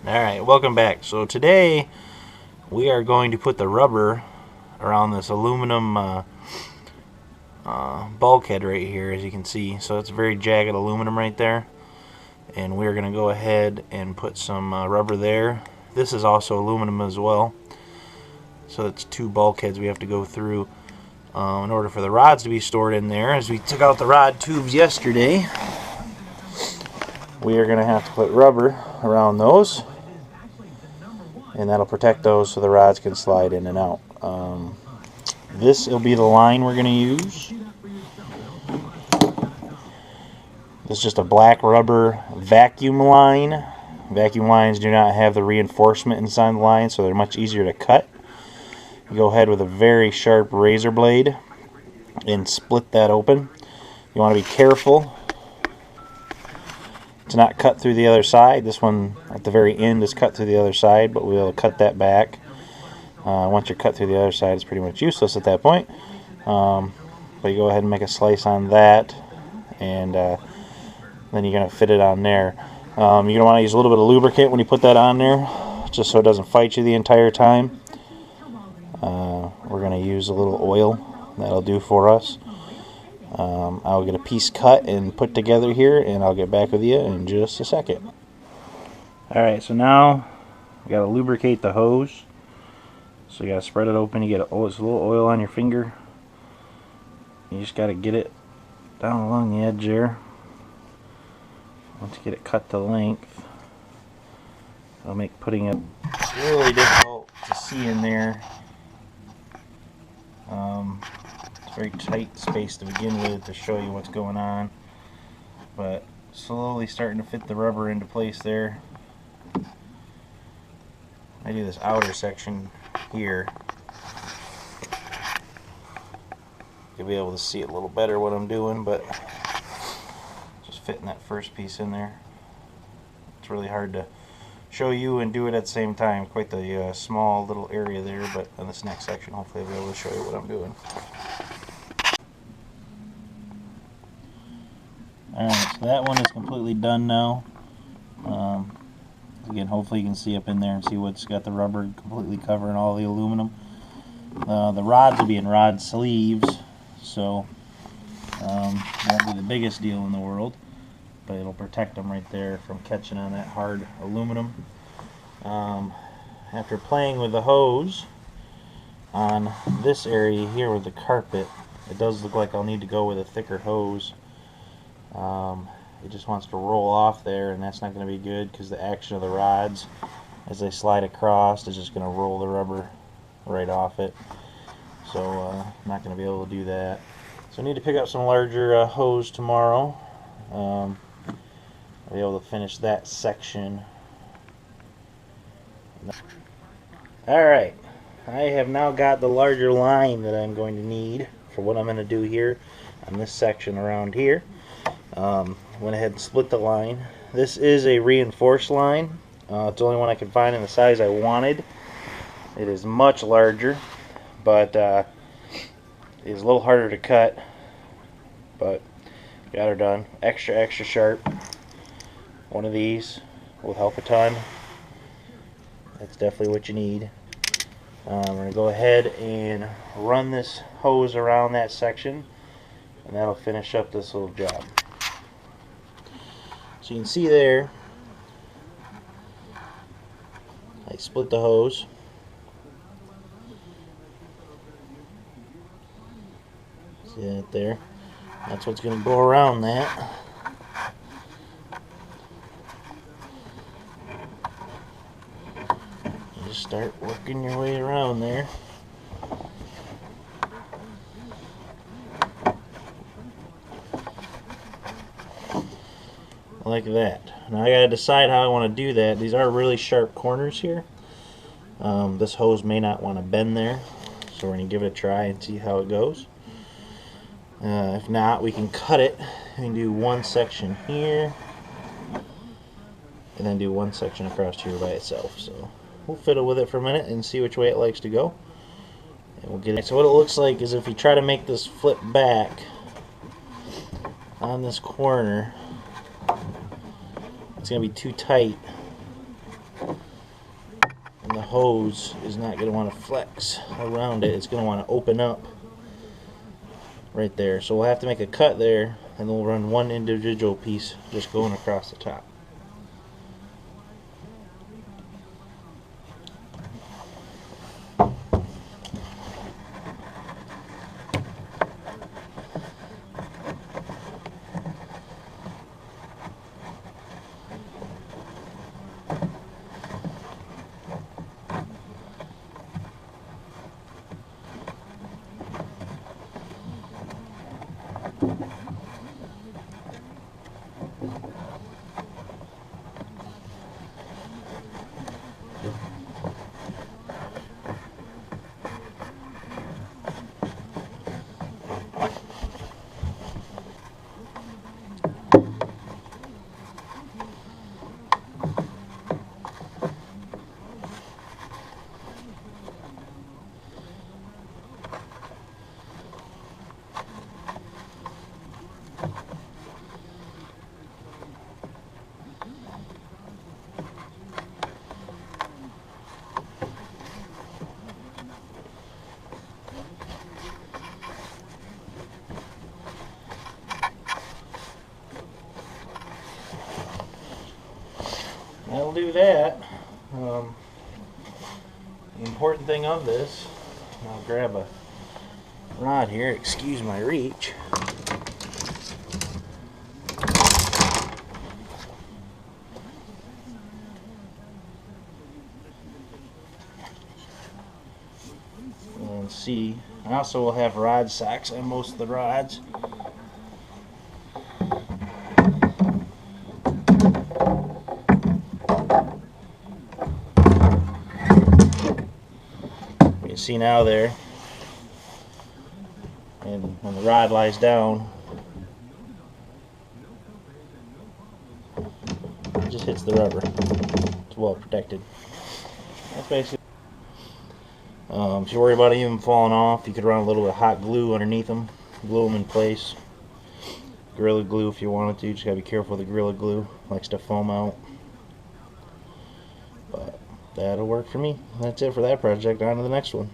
Alright, welcome back. So today we are going to put the rubber around this aluminum bulkhead right here, as you can see. So it's very jagged aluminum right there. And we're going to go ahead and put some rubber there. This is also aluminum as well. So it's two bulkheads we have to go through in order for the rods to be stored in there. As we took out the rod tubes yesterday, we are going to have to put rubber around those, and that'll protect those so the rods can slide in and out. This will be the line we're going to use. This is just a black rubber vacuum line. Vacuum lines do not have the reinforcement inside the line, so they're much easier to cut. You go ahead with a very sharp razor blade and split that open. You want to be careful to not cut through the other side. This one at the very end is cut through the other side, but we'll cut that back. Once you're cut through the other side, it's pretty much useless at that point. But you go ahead and make a slice on that, and then you're going to fit it on there. You're going to want to use a little bit of lubricant when you put that on there, just so it doesn't fight you the entire time. We're going to use a little oil. That'll do for us. I'll get a piece cut and put together here, and I'll get back with you in just a second. Alright, so now we got to lubricate the hose. So you got to spread it open. You get a little oil on your finger. You just got to get it down along the edge there. Once you get it cut to length, it'll make putting it really difficult to see in there. It's very tight space to begin with to show you what's going on, but slowly starting to fit the rubber into place there. I do this outer section here. You'll be able to see it a little better what I'm doing, but just fitting that first piece in there. It's really hard to show you and do it at the same time. Quite the small little area there, but in this next section hopefully I'll be able to show you what I'm doing. Alright, so that one is completely done now. Again, hopefully you can see up in there and see what's got the rubber completely covering all the aluminum. The rods will be in rod sleeves, so won't be the biggest deal in the world, but it'll protect them right there from catching on that hard aluminum. After playing with the hose on this area here with the carpet, it does look like I'll need to go with a thicker hose. It just wants to roll off there, and that's not going to be good because the action of the rods as they slide across is just going to roll the rubber right off it. So I'm not going to be able to do that. So I need to pick up some larger hose tomorrow. I'll be able to finish that section. Alright, I have now got the larger line that I'm going to need for what I'm going to do here on this section around here. Went ahead and split the line. This is a reinforced line. It's the only one I could find in the size I wanted. It is much larger, but it is a little harder to cut, but got her done. Extra sharp. One of these will help a ton. That's definitely what you need. We're going to go ahead and run this hose around that section, and that'll finish up this little job. So you can see there, I split the hose. See that there? That's what's going to go around that. You just start working your way around there. Like that. Now I gotta decide how I want to do that. These are really sharp corners here. This hose may not want to bend there, so we're gonna give it a try and see how it goes. If not, we can cut it and do one section here, and then do one section across here by itself. So we'll fiddle with it for a minute and see which way it likes to go, and we'll get it. So what it looks like is if you try to make this flip back on this corner, it's going to be too tight hose is not going to want to flex around it. It's going to want to open up right there. So we'll have to make a cut there, and then we'll run one individual piece just going across the top. That'll do that. The important thing of this, I'll grab a rod here, excuse my reach. And see, I also will have rod socks on most of the rods. You see now there, and when the rod lies down, it just hits the rubber. It's well protected. That's basically. If you worry about even falling off, you could run a little bit of hot glue underneath them, glue them in place. Gorilla glue if you wanted to. Just gotta be careful with the Gorilla glue. It likes to foam out. But that'll work for me. That's it for that project. On to the next one.